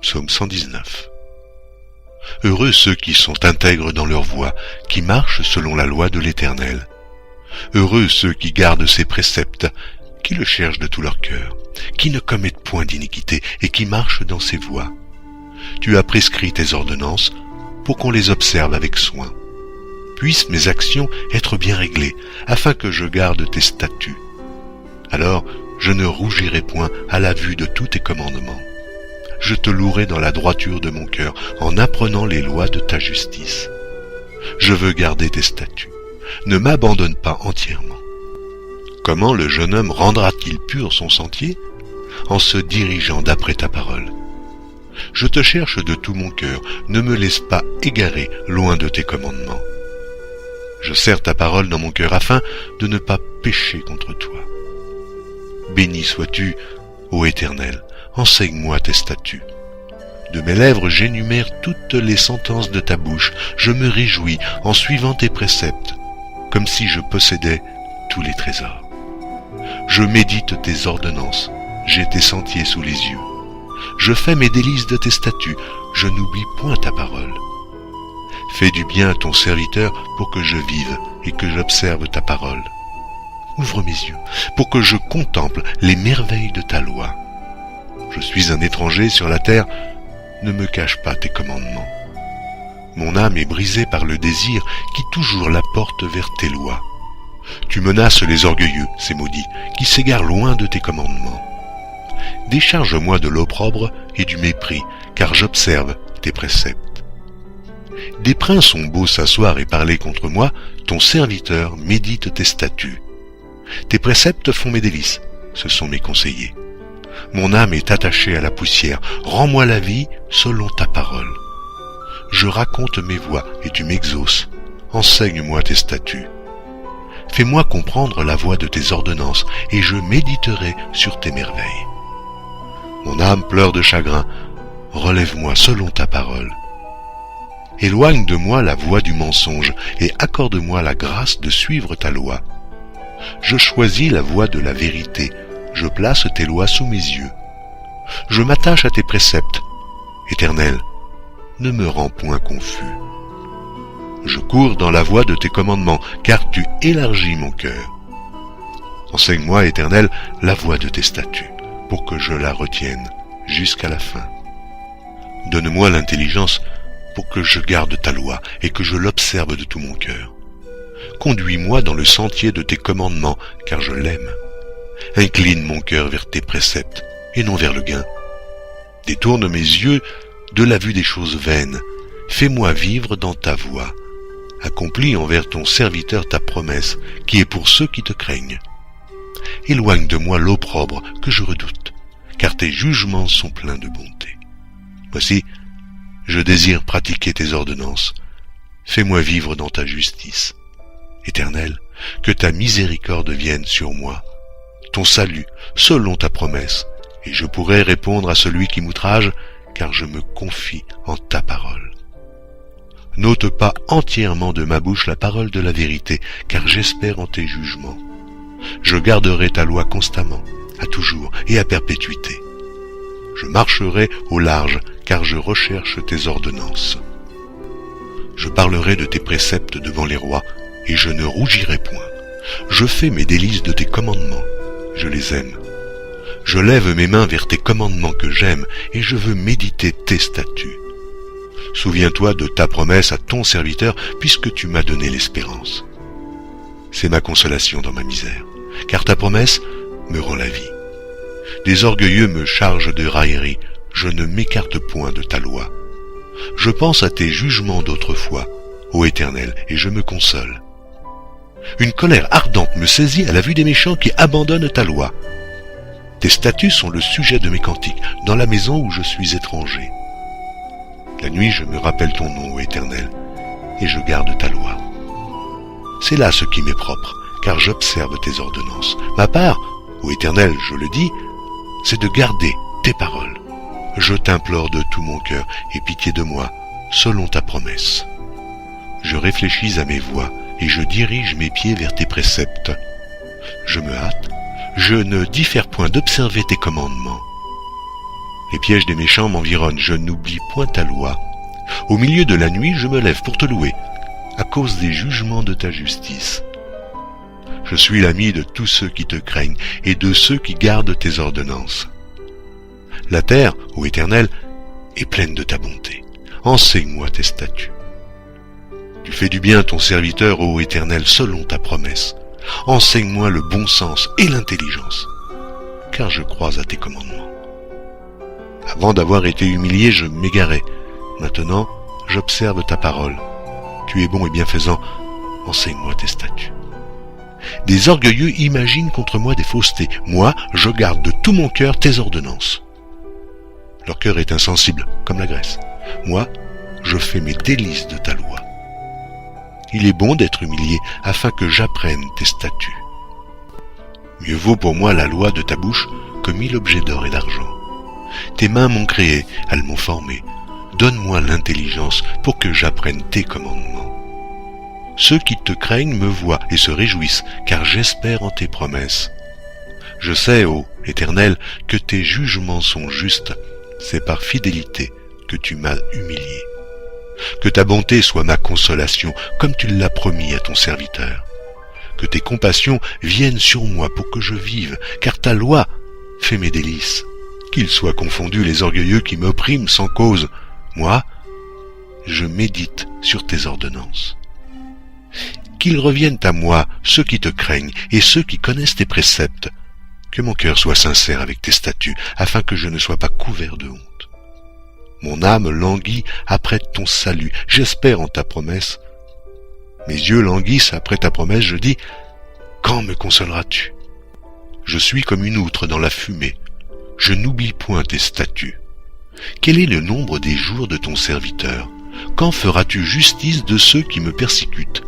Psaume 119. Heureux ceux qui sont intègres dans leur voie, qui marchent selon la loi de l'Éternel. Heureux ceux qui gardent ses préceptes, qui le cherchent de tout leur cœur, qui ne commettent point d'iniquité et qui marchent dans ses voies. Tu as prescrit tes ordonnances pour qu'on les observe avec soin. Puissent mes actions être bien réglées, afin que je garde tes statuts. Alors je ne rougirai point à la vue de tous tes commandements. Je te louerai dans la droiture de mon cœur, en apprenant les lois de ta justice. Je veux garder tes statuts. Ne m'abandonne pas entièrement. Comment le jeune homme rendra-t-il pur son sentier? En se dirigeant d'après ta parole. Je te cherche de tout mon cœur, ne me laisse pas égarer loin de tes commandements. Je serre ta parole dans mon cœur afin de ne pas pécher contre toi. Béni sois-tu, ô Éternel, enseigne-moi tes statuts. De mes lèvres j'énumère toutes les sentences de ta bouche, je me réjouis en suivant tes préceptes, comme si je possédais tous les trésors. Je médite tes ordonnances, j'ai tes sentiers sous les yeux. Je fais mes délices de tes statuts, je n'oublie point ta parole. Fais du bien à ton serviteur pour que je vive et que j'observe ta parole. Ouvre mes yeux pour que je contemple les merveilles de ta loi. Je suis un étranger sur la terre, ne me cache pas tes commandements. Mon âme est brisée par le désir qui toujours la porte vers tes lois. Tu menaces les orgueilleux, ces maudits, qui s'égarent loin de tes commandements. Décharge-moi de l'opprobre et du mépris, car j'observe tes préceptes. Des princes ont beau s'asseoir et parler contre moi, ton serviteur médite tes statuts. Tes préceptes font mes délices, ce sont mes conseillers. Mon âme est attachée à la poussière, rends-moi la vie selon ta parole. Je raconte mes voies et tu m'exauces, enseigne-moi tes statuts. Fais-moi comprendre la voie de tes ordonnances et je méditerai sur tes merveilles. Mon âme pleure de chagrin, relève-moi selon ta parole. Éloigne de moi la voie du mensonge et accorde-moi la grâce de suivre ta loi. Je choisis la voie de la vérité, je place tes lois sous mes yeux. Je m'attache à tes préceptes. Éternel, ne me rends point confus. Je cours dans la voie de tes commandements, car tu élargis mon cœur. Enseigne-moi, Éternel, la voie de tes statuts, pour que je la retienne jusqu'à la fin. Donne-moi l'intelligence pour que je garde ta loi et que je l'observe de tout mon cœur. Conduis-moi dans le sentier de tes commandements, car je l'aime. Incline mon cœur vers tes préceptes, et non vers le gain. Détourne mes yeux de la vue des choses vaines. Fais-moi vivre dans ta voie. Accomplis envers ton serviteur ta promesse, qui est pour ceux qui te craignent. Éloigne de moi l'opprobre que je redoute, car tes jugements sont pleins de bonté. Voici, je désire pratiquer tes ordonnances. Fais-moi vivre dans ta justice. Éternel, que ta miséricorde vienne sur moi, ton salut, selon ta promesse, et je pourrai répondre à celui qui m'outrage, car je me confie en ta parole. N'ôte pas entièrement de ma bouche la parole de la vérité, car j'espère en tes jugements. Je garderai ta loi constamment, à toujours et à perpétuité. Je marcherai au large, car je recherche tes ordonnances. Je parlerai de tes préceptes devant les rois, et je ne rougirai point. Je fais mes délices de tes commandements, je les aime. Je lève mes mains vers tes commandements que j'aime, et je veux méditer tes statuts. Souviens-toi de ta promesse à ton serviteur, puisque tu m'as donné l'espérance. C'est ma consolation dans ma misère, car ta promesse me rend la vie. Des orgueilleux me chargent de raillerie, je ne m'écarte point de ta loi. Je pense à tes jugements d'autrefois, ô Éternel, et je me console. Une colère ardente me saisit à la vue des méchants qui abandonnent ta loi. Tes statuts sont le sujet de mes cantiques, dans la maison où je suis étranger. La nuit je me rappelle ton nom, ô Éternel, et je garde ta loi. C'est là ce qui m'est propre, car j'observe tes ordonnances. Ma part, ô Éternel, je le dis, c'est de garder tes paroles. Je t'implore de tout mon cœur, aie pitié de moi, selon ta promesse. Je réfléchis à mes voies, et je dirige mes pieds vers tes préceptes. Je me hâte, je ne diffère point d'observer tes commandements. Les pièges des méchants m'environnent, je n'oublie point ta loi. Au milieu de la nuit, je me lève pour te louer, à cause des jugements de ta justice. Je suis l'ami de tous ceux qui te craignent et de ceux qui gardent tes ordonnances. La terre, ô Éternel, est pleine de ta bonté. Enseigne-moi tes statuts. Tu fais du bien à ton serviteur, ô Éternel, selon ta promesse. Enseigne-moi le bon sens et l'intelligence, car je crois à tes commandements. Avant d'avoir été humilié, je m'égarais. Maintenant, j'observe ta parole. Tu es bon et bienfaisant, enseigne-moi tes statuts. Des orgueilleux imaginent contre moi des faussetés. Moi, je garde de tout mon cœur tes ordonnances. Leur cœur est insensible, comme la graisse. Moi, je fais mes délices de ta loi. Il est bon d'être humilié, afin que j'apprenne tes statuts. Mieux vaut pour moi la loi de ta bouche que 1000 objets d'or et d'argent. Tes mains m'ont créé, elles m'ont formé. Donne-moi l'intelligence pour que j'apprenne tes commandements. Ceux qui te craignent me voient et se réjouissent, car j'espère en tes promesses. Je sais, ô Éternel, que tes jugements sont justes. C'est par fidélité que tu m'as humilié. Que ta bonté soit ma consolation, comme tu l'as promis à ton serviteur. Que tes compassions viennent sur moi pour que je vive, car ta loi fait mes délices. Qu'ils soient confondus les orgueilleux qui m'oppriment sans cause. Moi, je médite sur tes ordonnances. Qu'ils reviennent à moi, ceux qui te craignent et ceux qui connaissent tes préceptes. Que mon cœur soit sincère avec tes statuts, afin que je ne sois pas couvert de honte. Mon âme languit après ton salut, j'espère en ta promesse. Mes yeux languissent après ta promesse, je dis, quand me consoleras-tu? Je suis comme une outre dans la fumée, je n'oublie point tes statuts. Quel est le nombre des jours de ton serviteur? Quand feras-tu justice de ceux qui me persécutent?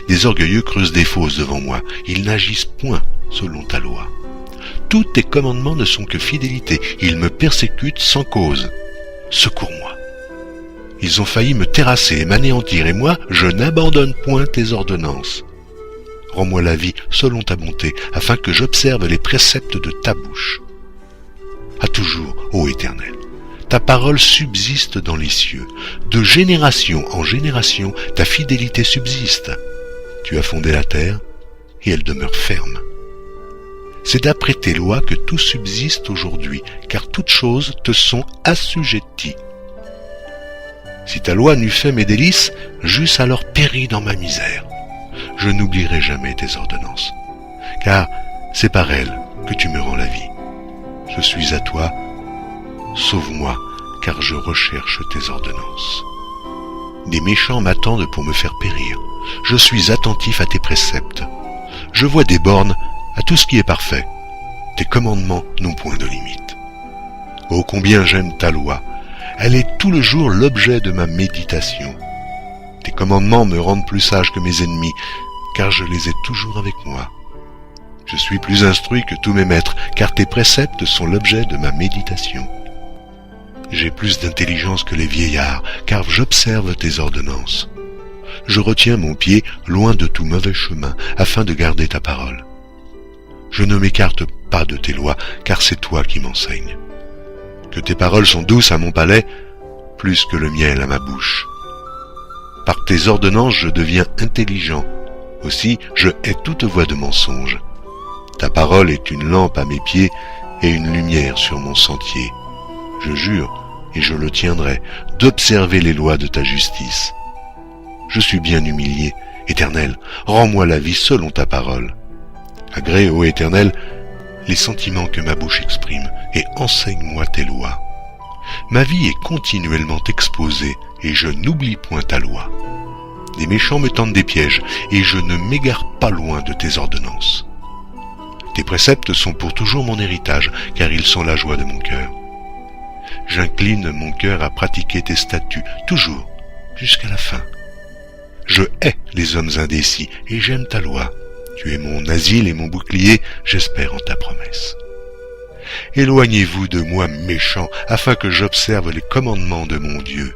Des orgueilleux creusent des fosses devant moi, ils n'agissent point selon ta loi. Tous tes commandements ne sont que fidélité, ils me persécutent sans cause. Secours-moi. Ils ont failli me terrasser et m'anéantir, et moi, je n'abandonne point tes ordonnances. Rends-moi la vie selon ta bonté, afin que j'observe les préceptes de ta bouche. À toujours, ô Éternel, ta parole subsiste dans les cieux. De génération en génération, ta fidélité subsiste. Tu as fondé la terre, et elle demeure ferme. C'est d'après tes lois que tout subsiste aujourd'hui, car toutes choses te sont assujetties. Si ta loi n'eût fait mes délices, j'eusse alors péri dans ma misère. Je n'oublierai jamais tes ordonnances, car c'est par elles que tu me rends la vie. Je suis à toi, sauve-moi, car je recherche tes ordonnances. Des méchants m'attendent pour me faire périr. Je suis attentif à tes préceptes. Je vois des bornes à tout ce qui est parfait. Tes commandements n'ont point de limite. Oh, combien j'aime ta loi. Elle est tout le jour l'objet de ma méditation. Tes commandements me rendent plus sage que mes ennemis, car je les ai toujours avec moi. Je suis plus instruit que tous mes maîtres, car tes préceptes sont l'objet de ma méditation. J'ai plus d'intelligence que les vieillards, car j'observe tes ordonnances. Je retiens mon pied loin de tout mauvais chemin, afin de garder ta parole. Je ne m'écarte pas de tes lois, car c'est toi qui m'enseignes. Que tes paroles sont douces à mon palais, plus que le miel à ma bouche. Par tes ordonnances, je deviens intelligent. Aussi, je hais toute voix de mensonge. Ta parole est une lampe à mes pieds et une lumière sur mon sentier. Je jure, et je le tiendrai, d'observer les lois de ta justice. Je suis bien humilié. Éternel, rends-moi la vie selon ta parole. Agrée, ô Éternel, les sentiments que ma bouche exprime, et enseigne-moi tes lois. Ma vie est continuellement exposée, et je n'oublie point ta loi. Des méchants me tendent des pièges, et je ne m'égare pas loin de tes ordonnances. Tes préceptes sont pour toujours mon héritage, car ils sont la joie de mon cœur. J'incline mon cœur à pratiquer tes statuts, toujours, jusqu'à la fin. Je hais les hommes indécis, et j'aime ta loi. Tu es mon asile et mon bouclier, j'espère en ta promesse. Éloignez-vous de moi, méchants, afin que j'observe les commandements de mon Dieu.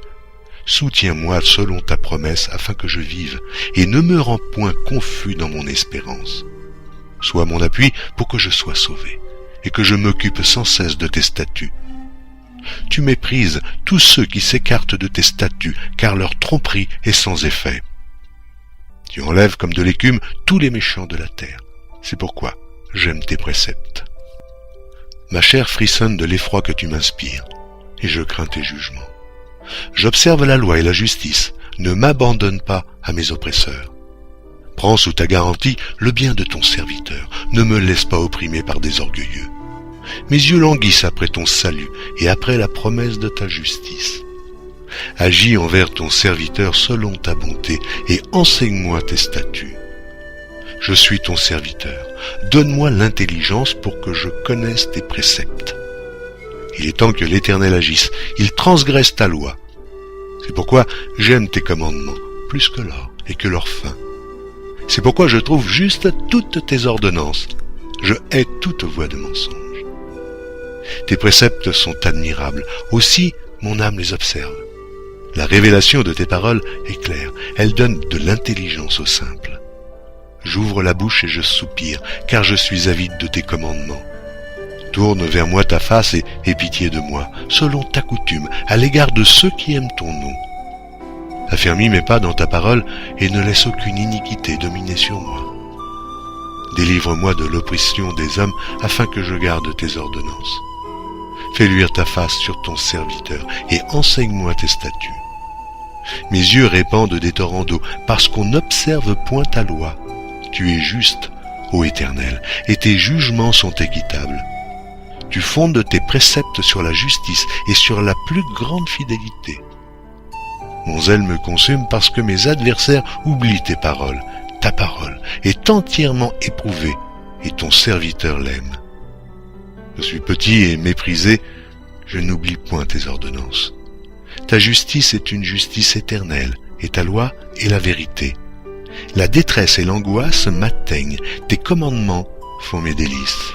Soutiens-moi selon ta promesse, afin que je vive, et ne me rends point confus dans mon espérance. Sois mon appui pour que je sois sauvé, et que je m'occupe sans cesse de tes statuts. tu méprises tous ceux qui s'écartent de tes statuts, car leur tromperie est sans effet. Tu enlèves comme de l'écume tous les méchants de la terre. C'est pourquoi j'aime tes préceptes. Ma chair frissonne de l'effroi que tu m'inspires, et je crains tes jugements. J'observe la loi et la justice, ne m'abandonne pas à mes oppresseurs. Prends sous ta garantie le bien de ton serviteur, ne me laisse pas opprimer par des orgueilleux. Mes yeux languissent après ton salut et après la promesse de ta justice. Agis envers ton serviteur selon ta bonté et enseigne-moi tes statuts. Je suis ton serviteur, donne-moi l'intelligence pour que je connaisse tes préceptes. Il est temps que l'Éternel agisse, il transgresse ta loi. C'est pourquoi j'aime tes commandements, plus que l'or et que leur fin. C'est pourquoi je trouve juste toutes tes ordonnances. Je hais toute voie de mensonge. Tes préceptes sont admirables, aussi mon âme les observe. La révélation de tes paroles est claire, elle donne de l'intelligence aux simples. J'ouvre la bouche et je soupire, car je suis avide de tes commandements. Tourne vers moi ta face et aie pitié de moi, selon ta coutume, à l'égard de ceux qui aiment ton nom. Affermis mes pas dans ta parole et ne laisse aucune iniquité dominer sur moi. Délivre-moi de l'oppression des hommes afin que je garde tes ordonnances. Fais luire ta face sur ton serviteur et enseigne-moi tes statuts. Mes yeux répandent des torrents d'eau parce qu'on n'observe point ta loi. Tu es juste, ô Éternel, et tes jugements sont équitables. Tu fondes tes préceptes sur la justice et sur la plus grande fidélité. Mon zèle me consume parce que mes adversaires oublient tes paroles. Ta parole est entièrement éprouvée et ton serviteur l'aime. Je suis petit et méprisé, je n'oublie point tes ordonnances. Ta justice est une justice éternelle et ta loi est la vérité. La détresse et l'angoisse m'atteignent, tes commandements font mes délices.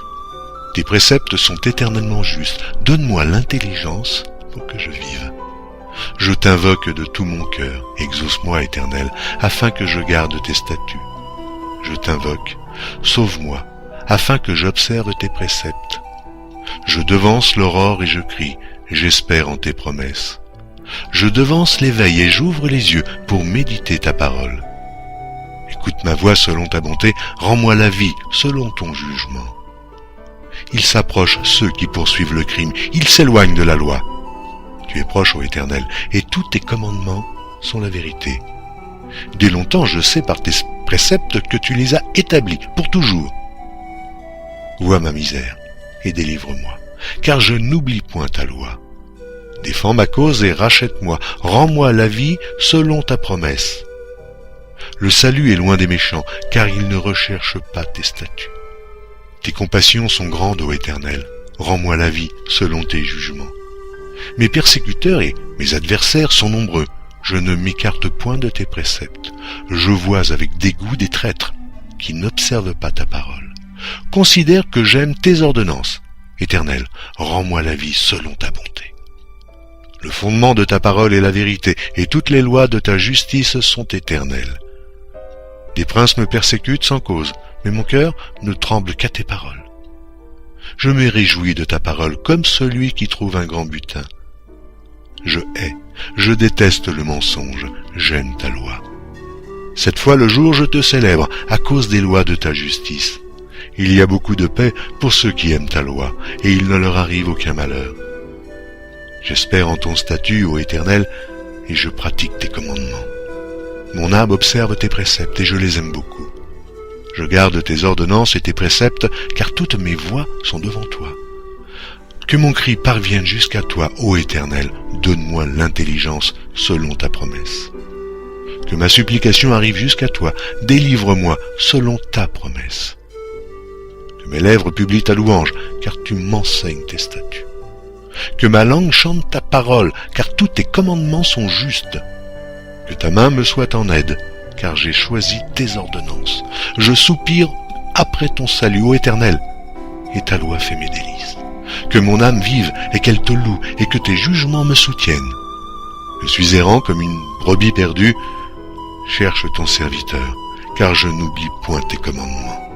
Tes préceptes sont éternellement justes, donne-moi l'intelligence pour que je vive. Je t'invoque de tout mon cœur, exauce-moi, Éternel, afin que je garde tes statuts. Je t'invoque, sauve-moi, afin que j'observe tes préceptes. Je devance l'aurore et je crie, j'espère en tes promesses. Je devance l'éveil et j'ouvre les yeux pour méditer ta parole. Écoute ma voix selon ta bonté, rends-moi la vie selon ton jugement. Ils s'approchent ceux qui poursuivent le crime, ils s'éloignent de la loi. Tu es proche, ô Éternel, et tous tes commandements sont la vérité. Dès longtemps, je sais par tes préceptes que tu les as établis pour toujours. Vois ma misère et délivre-moi, car je n'oublie point ta loi. Défends ma cause et rachète-moi, rends-moi la vie selon ta promesse. Le salut est loin des méchants, car ils ne recherchent pas tes statuts. Tes compassions sont grandes, ô Éternel, rends-moi la vie selon tes jugements. Mes persécuteurs et mes adversaires sont nombreux. Je ne m'écarte point de tes préceptes. Je vois avec dégoût des traîtres qui n'observent pas ta parole. Considère que j'aime tes ordonnances. Éternel, rends-moi la vie selon ta bonté. Le fondement de ta parole est la vérité, et toutes les lois de ta justice sont éternelles. Des princes me persécutent sans cause, mais mon cœur ne tremble qu'à tes paroles. Je me réjouis de ta parole comme celui qui trouve un grand butin. Je hais, je déteste le mensonge, j'aime ta loi. Cette fois le jour je te célèbre à cause des lois de ta justice. Il y a beaucoup de paix pour ceux qui aiment ta loi, et il ne leur arrive aucun malheur. J'espère en ton statut, ô Éternel, et je pratique tes commandements. Mon âme observe tes préceptes, et je les aime beaucoup. Je garde tes ordonnances et tes préceptes, car toutes mes voies sont devant toi. Que mon cri parvienne jusqu'à toi, ô Éternel, donne-moi l'intelligence selon ta promesse. Que ma supplication arrive jusqu'à toi, délivre-moi selon ta promesse. Que mes lèvres publient ta louange, car tu m'enseignes tes statuts. Que ma langue chante ta parole, car tous tes commandements sont justes. Que ta main me soit en aide, car j'ai choisi tes ordonnances. Je soupire après ton salut, ô Éternel, et ta loi fait mes délices. Que mon âme vive et qu'elle te loue, et que tes jugements me soutiennent. Je suis errant comme une brebis perdue. Cherche ton serviteur, car je n'oublie point tes commandements.